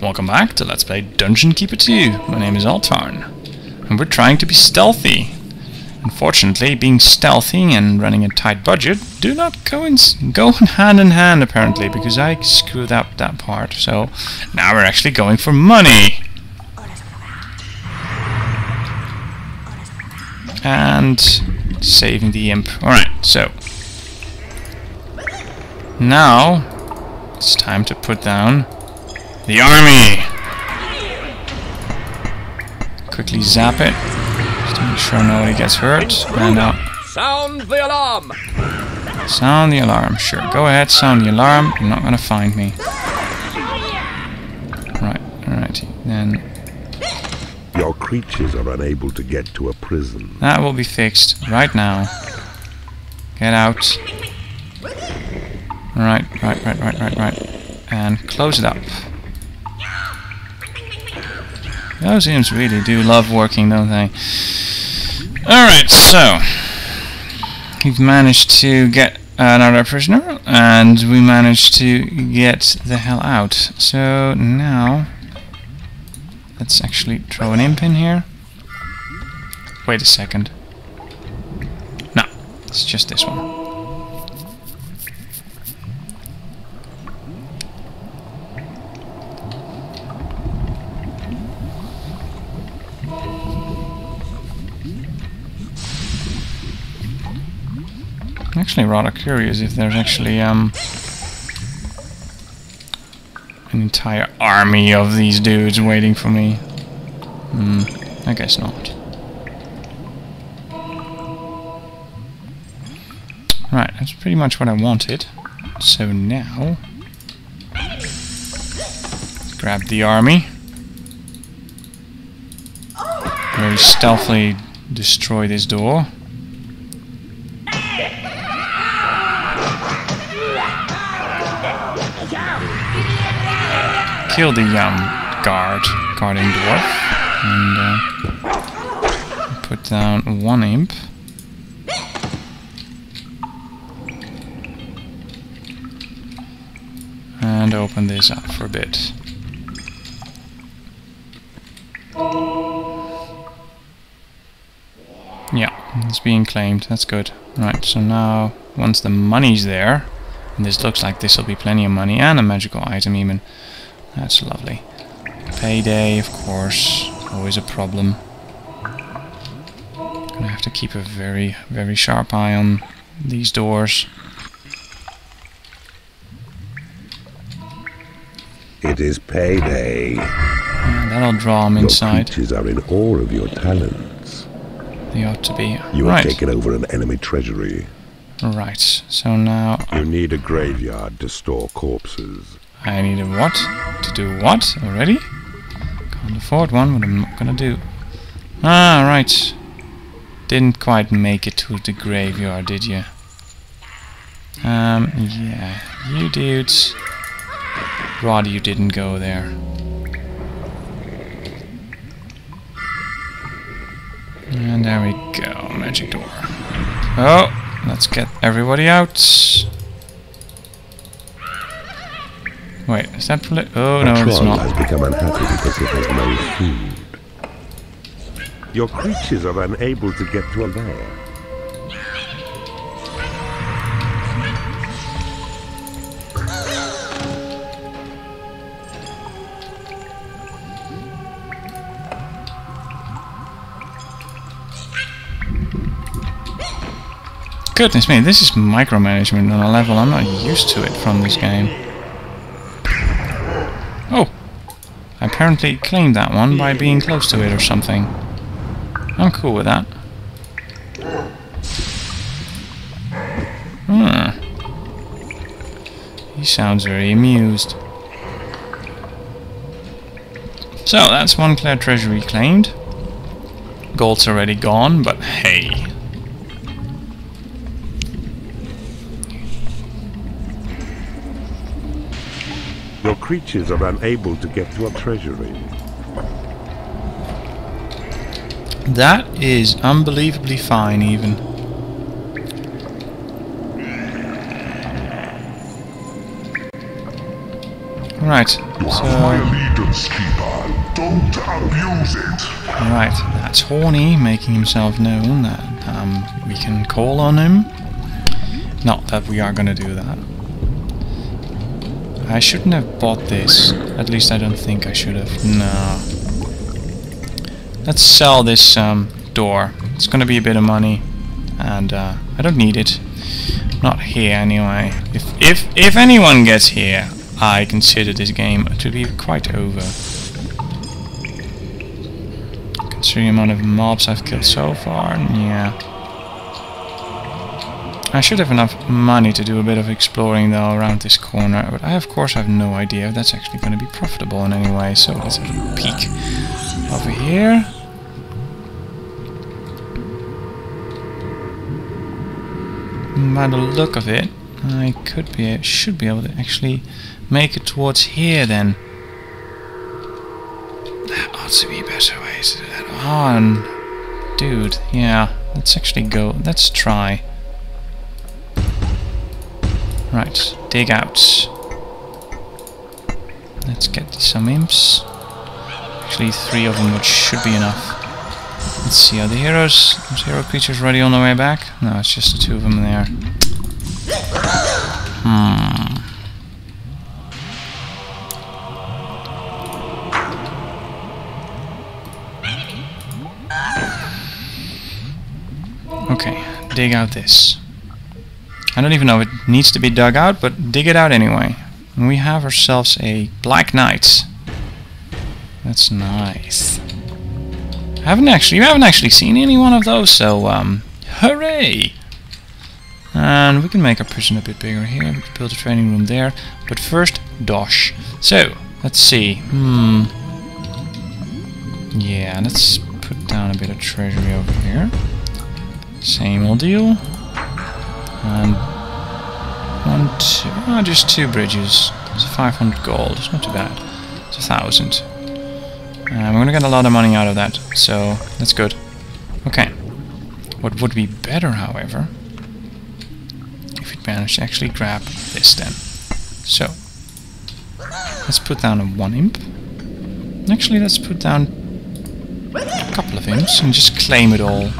Welcome back to Let's Play Dungeon Keeper 2. My name is Altarn, and we're trying to be stealthy. Unfortunately, being stealthy and running a tight budget do not go hand in hand apparently, because I screwed up that part. So now we're actually going for money. And saving the imp. Alright, so now it's time to put down the army. Quickly zap it, just to make sure nobody gets hurt. And now, sound the alarm. Sound the alarm. Sure, go ahead, sound the alarm. You're not gonna find me. Right, alrighty. Then your creatures are unable to get to a prison. that will be fixed right now. Get out. Right. And close it up. Those imps really do love working, don't they? Alright, so we've managed to get another prisoner, and we managed to get the hell out. So now let's actually throw an imp in here. Wait a second. No, it's just this one. I'm actually rather curious if there's actually an entire army of these dudes waiting for me. I guess not. Right, that's pretty much what I wanted. So now, grab the army. Very stealthily destroy this door. Kill the guarding dwarf, and put down one imp. And open this up for a bit. Yeah, it's being claimed. That's good. Right, so now once the money's there, and this looks like this will be plenty of money and a magical item even. That's lovely. Payday, of course, always a problem. Gonna have to keep a very, very sharp eye on these doors. It is payday. Yeah, that'll draw them inside. Your creatures are in awe of your talents. They ought to be. You Right. have taken over an enemy treasury. Right, so now You need a graveyard to store corpses. I need a what? To do what already? Can't afford one, but I'm not gonna do. Ah, right. Didn't quite make it to the graveyard, did you? Yeah. You dudes. Rather you didn't go there. And there we go. Magic door. Oh, let's get everybody out. Wait, is that oh no, it's Troll not. has become unhappy because it has no food. Your creatures are unable to get to a lair. Goodness me, this is micromanagement on a level I'm not used to it from this game. Oh! I apparently claimed that one by being close to it or something. I'm cool with that. He sounds very amused. So, that's one clear treasury claimed. Gold's already gone, but hey. Your creatures are unable to get to a treasury. That is unbelievably fine, even. Right, You so... have my allegiance, Keeper. Don't abuse it. Right, that's Horny making himself known that we can call on him. Not that we are gonna do that. I shouldn't have bought this. At least I don't think I should have. No. Let's sell this door. It's gonna be a bit of money, and I don't need it. Not here anyway. If anyone gets here, I consider this game to be quite over. Considering the amount of mobs I've killed so far, yeah. I should have enough money to do a bit of exploring though around this corner, but I of course have no idea if that's actually going to be profitable in any way, so let's have a peek over here. By the look of it, I should be able to actually make it towards here then. There ought to be better ways to do that. On, dude, yeah, let's actually go, let's try. Right, dig out. Let's get some imps. Actually 3 of them, which should be enough. Let's see, are the heroes, those hero creatures ready on the way back? No, it's just the 2 of them there. Okay, dig out this. I don't even know if it needs to be dug out, but dig it out anyway. And we have ourselves a Black Knight. That's nice. You haven't actually seen any one of those, so hooray! And we can make our prison a bit bigger here. We can build a training room there. But first, dosh. So, let's see. Yeah, let's put down a bit of treasury over here. Same old deal. And 1, 2, just 2 bridges. It's 500 gold. It's not too bad. It's 1,000. We're gonna get a lot of money out of that, so that's good. Okay. What would be better, however, if we manage to actually grab this then. So, let's put down a 1 imp. Actually, let's put down a couple of imps and just claim it all.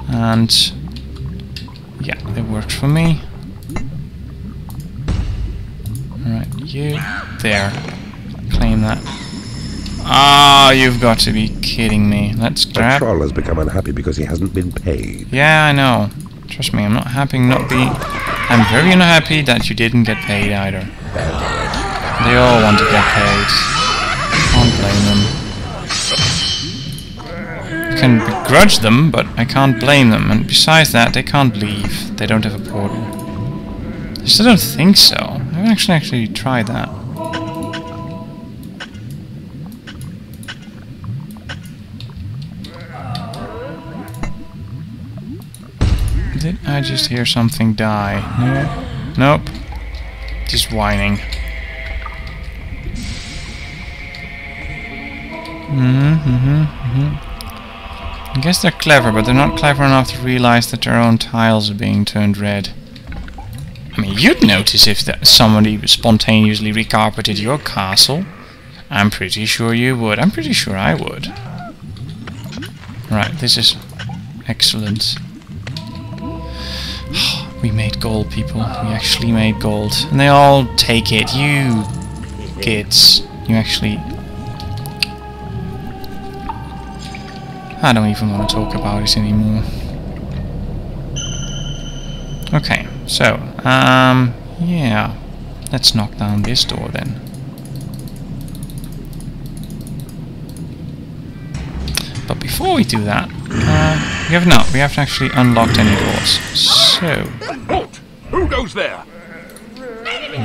And yeah, it works for me. Alright, you there. Claim that. Ah, you've got to be kidding me. Let's grab. The troll has become unhappy because he hasn't been paid. Yeah, I know. Trust me, I'm not happy not being. I'm very unhappy that you didn't get paid either. They all want to get paid. Can't blame them. I can begrudge them, but I can't blame them. And besides that, they can't leave. They don't have a portal. I still don't think so. I haven't actually tried that. Did I just hear something die? No. Nope. Just whining. I guess they're clever, but they're not clever enough to realize that their own tiles are being turned red. I mean, you'd notice if somebody spontaneously recarpeted your castle. I'm pretty sure you would. I'm pretty sure I would. Right, this is excellent. We made gold, people. We actually made gold. And they all take it. You kids. You actually... I don't even want to talk about it anymore. Okay, so, yeah. Let's knock down this door then. But before we do that, we haven't actually unlocked any doors. So... Halt! Who goes there?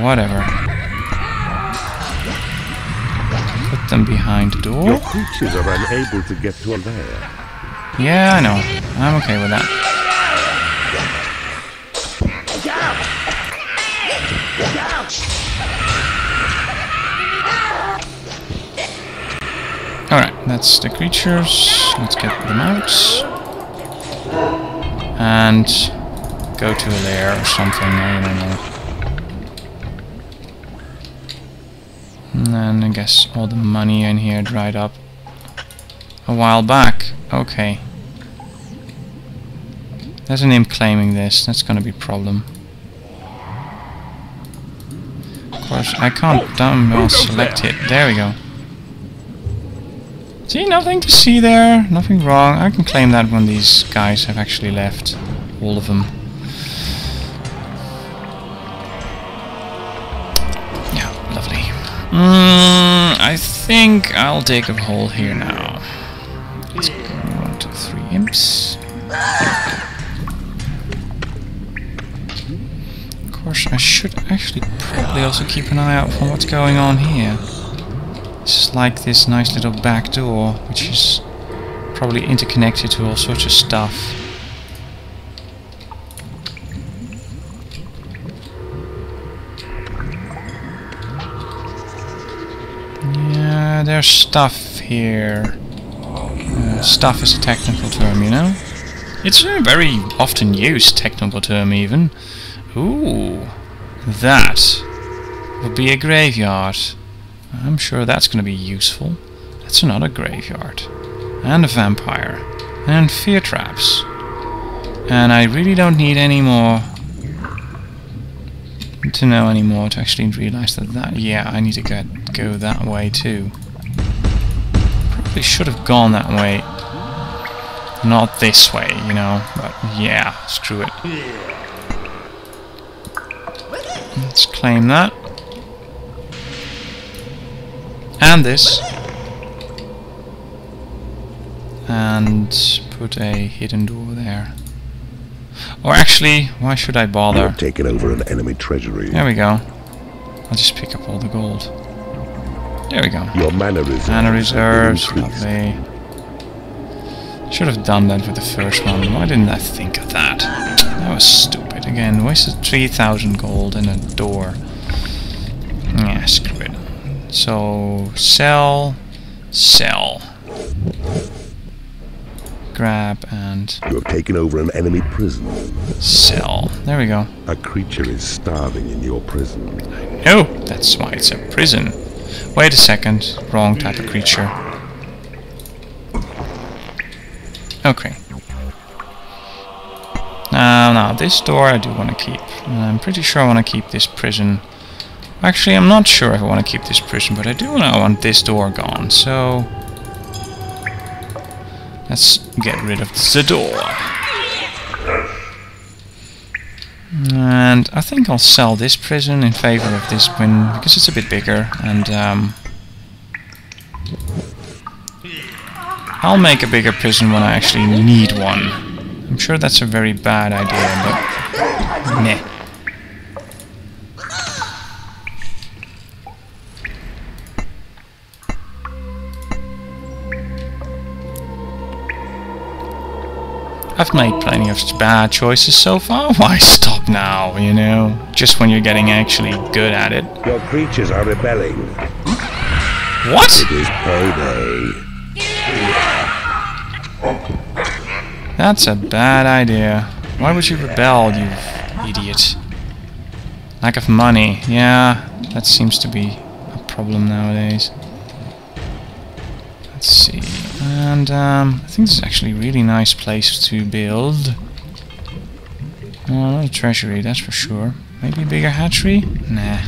Whatever. Put them behind the door. Your creatures are unable to get to a lair. Yeah, I know. I'm okay with that. Alright, that's the creatures. Let's get them out. And go to a lair or something, I don't know. And then I guess all the money in here dried up a while back. Okay. There's an imp claiming this. That's gonna be a problem. Of course, I can't damn well select it. There we go. See, nothing to see there. Nothing wrong. I can claim that when these guys have actually left. All of them. Yeah, lovely. I think I'll dig a hole here now. Let's go 1, 2, 3 imps. Of course, I should actually probably also keep an eye out for what's going on here. This is like this nice little back door, which is probably interconnected to all sorts of stuff. Yeah, there's stuff here. Stuff is a technical term, you know? It's a very often used technical term, even. Ooh, that would be a graveyard. I'm sure that's going to be useful. That's another graveyard. And a vampire. And fear traps. And I really don't need any more to know anymore to actually realize that yeah, I need to go that way too. Probably should have gone that way. Not this way, you know, but yeah, screw it. Let's claim that. And this. And put a hidden door there. Or actually, why should I bother? You've taken over an enemy treasury. There we go. I'll just pick up all the gold. There we go. Your mana reserves. Mana reserves, have been increased. lovely. Should have done that with the first one. Why didn't I think of that? That was stupid. Again, wasted 3,000 gold in a door. Yeah, screw it. So, sell, sell. Grab and You have taken over an enemy prison. sell. There we go. A creature is starving in your prison. No, that's why it's a prison. Wait a second. Wrong type of creature. Okay. Now, this door I do want to keep. I'm pretty sure I want to keep this prison. Actually, I'm not sure if I want to keep this prison, but I do know I want this door gone, so let's get rid of the door. And I think I'll sell this prison in favor of this one, because it's a bit bigger, and I'll make a bigger prison when I actually need one. I'm sure that's a very bad idea, but meh. I've made plenty of bad choices so far. Why stop now, you know? Just when you're getting actually good at it. Your creatures are rebelling. What? It is payday. That's a bad idea. Why would you rebel, you idiot? Lack of money. Yeah, that seems to be a problem nowadays. Let's see. And I think this is actually a really nice place to build. Not a treasury, that's for sure. Maybe a bigger hatchery? Nah.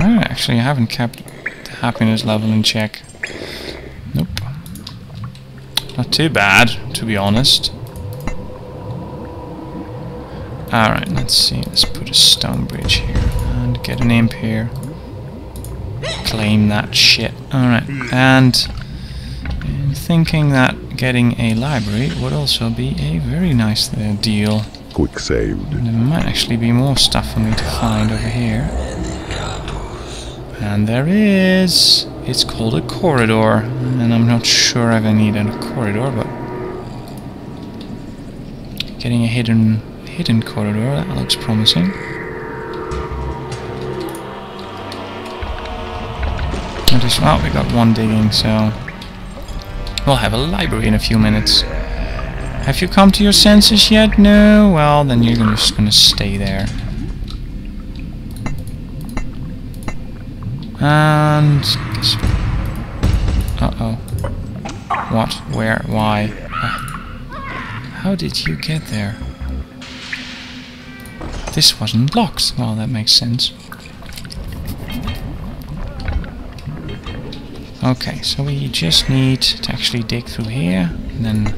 Actually, I haven't kept the happiness level in check. Nope. Not too bad, to be honest. Alright, let's see. Let's put a stone bridge here. And get an imp here. Claim that shit. Alright, and I'm thinking that getting a library would also be a very nice deal. Quick saved. There might actually be more stuff for me to find over here. And there is. It's called a corridor. And I'm not sure if I need a corridor, but getting a hidden corridor, that looks promising. Well, we got one digging, so we'll have a library in a few minutes. Have you come to your senses yet? No? Well, then you're just gonna stay there. And... uh-oh. What? Where? Why? How did you get there? This wasn't locked. Well, that makes sense. Okay, so we just need to actually dig through here, and then...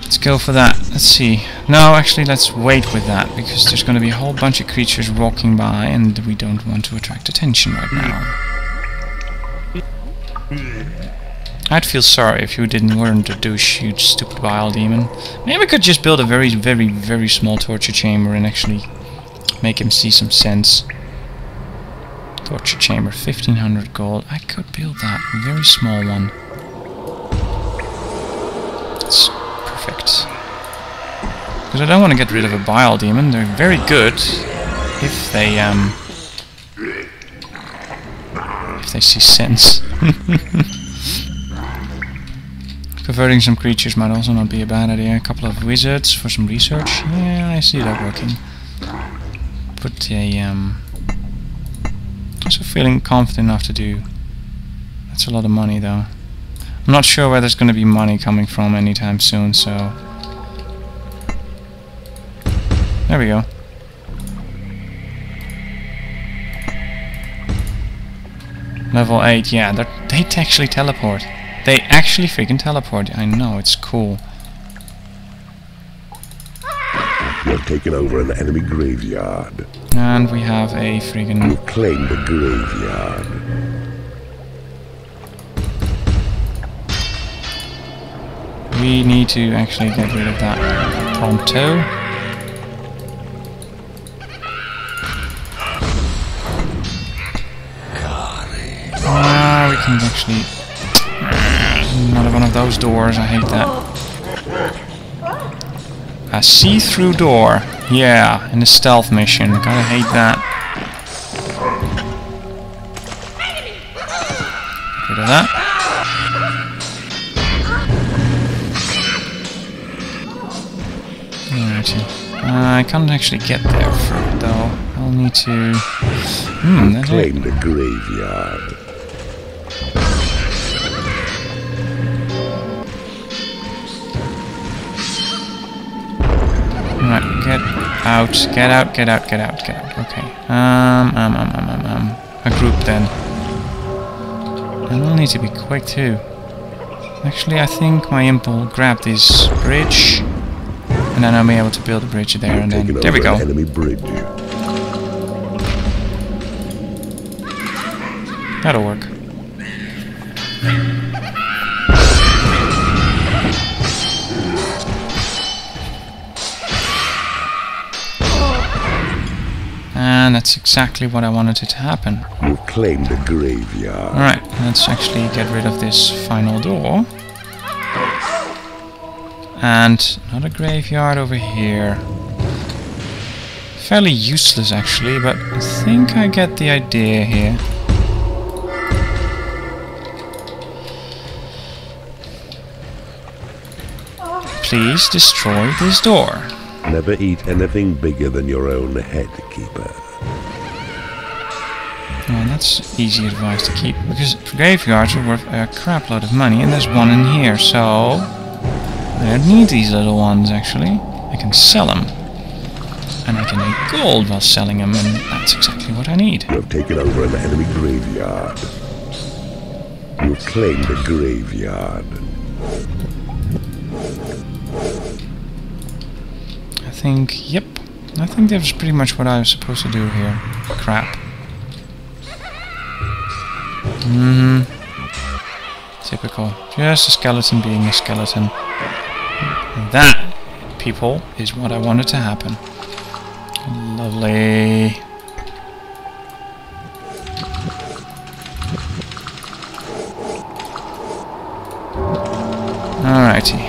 let's go for that. Let's see. No, actually, let's wait with that, because there's going to be a whole bunch of creatures walking by, and we don't want to attract attention right now. I'd feel sorry if you weren't a douche, you stupid bile demon. Maybe I could just build a very, very, very small torture chamber and actually make him see some sense. Torture chamber, 1500 gold. I could build that. A very small one. That's perfect. Because I don't want to get rid of a bile demon. They're very good if they see sense. Converting some creatures might also not be a bad idea. A couple of wizards for some research. Yeah, I see that working. Put a also feeling confident enough to do. That's a lot of money though. I'm not sure where there's going to be money coming from anytime soon, so there we go. Level 8, yeah, they actually teleport. They actually freaking teleport. I know, it's cool. You have taken over an enemy graveyard. And we have a freaking... You've claimed the graveyard. We need to actually get rid of that pronto. We can actually... another one of those doors, I hate that. A see-through door. Yeah, in a stealth mission. Gotta hate that. Get rid of that. Alrighty. I can't actually get there for it though. I'll need to... Claim the graveyard. Right, get out, get out, get out, get out, get out. Okay. A group then. And we'll need to be quick too. Actually, I think my imp will grab this bridge, and then I'll be able to build a bridge there, and then there we go. Enemy bridge. That'll work. And that's exactly what I wanted it to happen. You've claimed the graveyard. Alright, let's actually get rid of this final door. And another graveyard over here. Fairly useless actually, but I think I get the idea here. Please destroy this door. Never eat anything bigger than your own head, Keeper. Well, that's easy advice to keep, because graveyards are worth a crap load of money, and there's one in here, so I don't need these little ones actually. I can sell them, and I can make gold while selling them, and that's exactly what I need. You have taken over an enemy graveyard. You have claimed the graveyard. I think, yep, I think that was pretty much what I was supposed to do here. Crap. Typical. Just a skeleton being a skeleton. That, people, is what I wanted to happen. Lovely. Alrighty.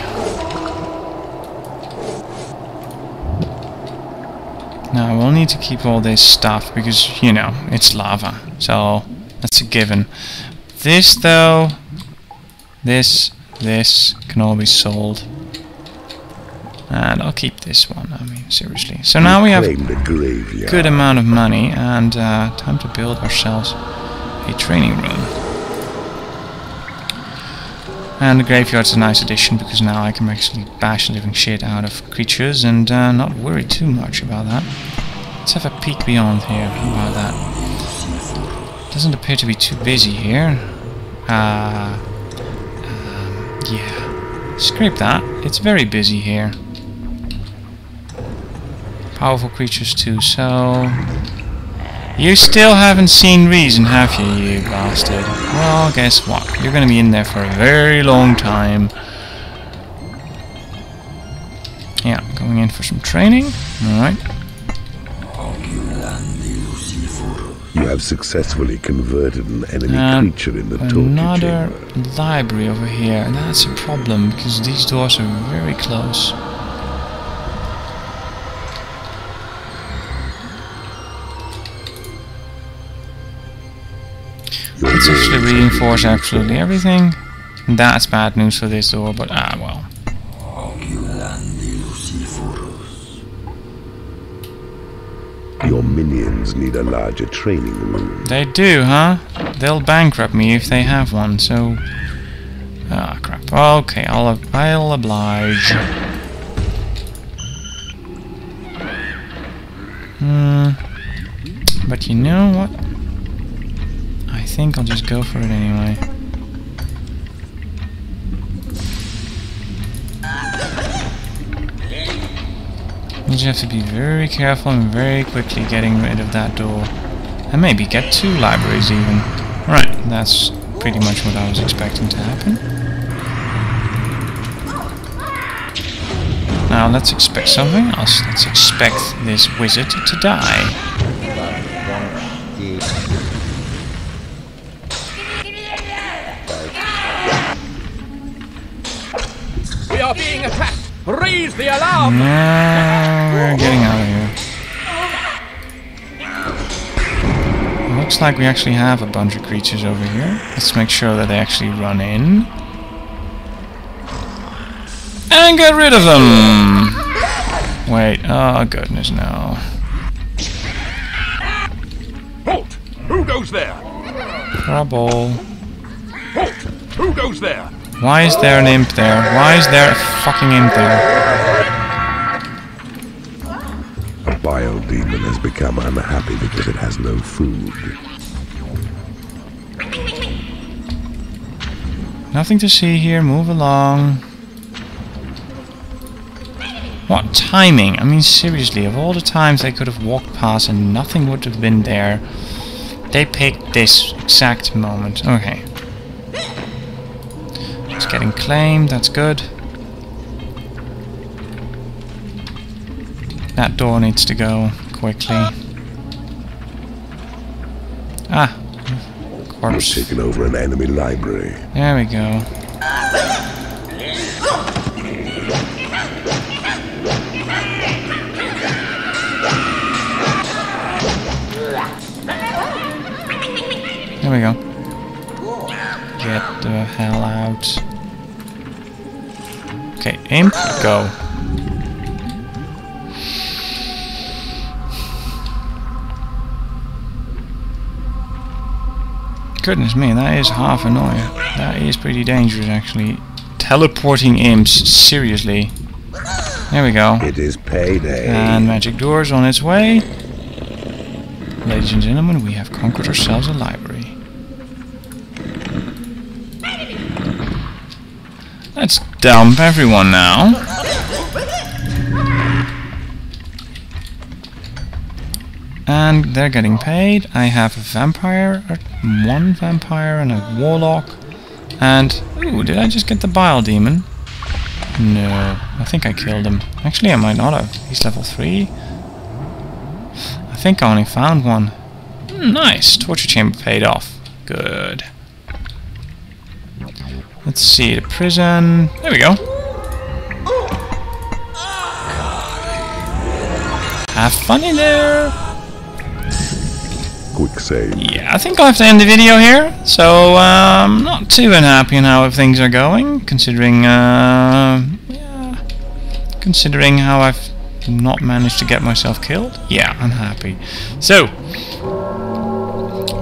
Now we'll need to keep all this stuff because, you know, it's lava. So that's a given. This though, this this can all be sold. And I'll keep this one, I mean, seriously. So now we have a good amount of money, and time to build ourselves a training room. And the graveyard's a nice addition, because now I can actually bash the living shit out of creatures and not worry too much about that. Let's have a peek beyond here. How about that? Doesn't appear to be too busy here. Yeah. Scrape that. It's very busy here. Powerful creatures too, so... You still haven't seen reason, have you, you bastard? Well, guess what? You're gonna be in there for a very long time. Yeah, going in for some training. Alright. You have successfully converted an enemy creature in the torture another chamber. library over here, and that's a problem, because these doors are very close. Let's actually reinforce absolutely everything. That's bad news for this door, but well. Your minions need a larger training room. They do, huh? They'll bankrupt me if they have one, so... Ah, crap. Okay, I'll oblige. But you know what? I think I'll just go for it anyway. You just have to be very careful and very quickly getting rid of that door. And maybe get 2 libraries even. Right, that's pretty much what I was expecting to happen. Now let's expect something else. Let's expect this wizard to die. We are being attacked! Raise the alarm! No, we're getting out of here. Looks like we actually have a bunch of creatures over here. Let's make sure that they actually run in. And get rid of them! Wait, oh goodness, no. Halt! Who goes there? Trouble. Halt! Who goes there? Why is there an imp there? Why is there a fucking imp there? A bile demon has become unhappy because it has no food. Nothing to see here, move along. What timing? I mean, seriously, of all the times they could have walked past and nothing would have been there, they picked this exact moment. Okay. It's getting claimed, that's good. That door needs to go quickly. Ah, corpse. You've taken over an enemy library. There we go. There we go. Get the hell out. Okay, imp, go. Goodness me, that is half annoying. That is pretty dangerous, actually. Teleporting imps, seriously. There we go. It is payday. And magic doors on its way. Ladies and gentlemen, we have conquered ourselves a library. Let's dump everyone now. And they're getting paid. I have a vampire, one vampire and a warlock. And, ooh, did I just get the bile demon? No, I think I killed him. Actually, I might not have. He's level 3. I think I only found one. Nice, torture chamber paid off. Good. Let's see, the prison. There we go. Have fun in there. quick save. Yeah, I think I'll have to end the video here. So, not too unhappy in how things are going, considering, considering how I've not managed to get myself killed. Yeah, unhappy. So,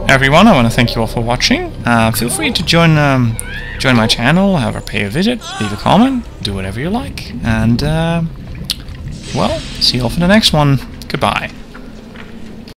everyone, I want to thank you all for watching. Feel free to join my channel, have a pay a visit, leave a comment, do whatever you like, and well, see you all for the next one. Goodbye.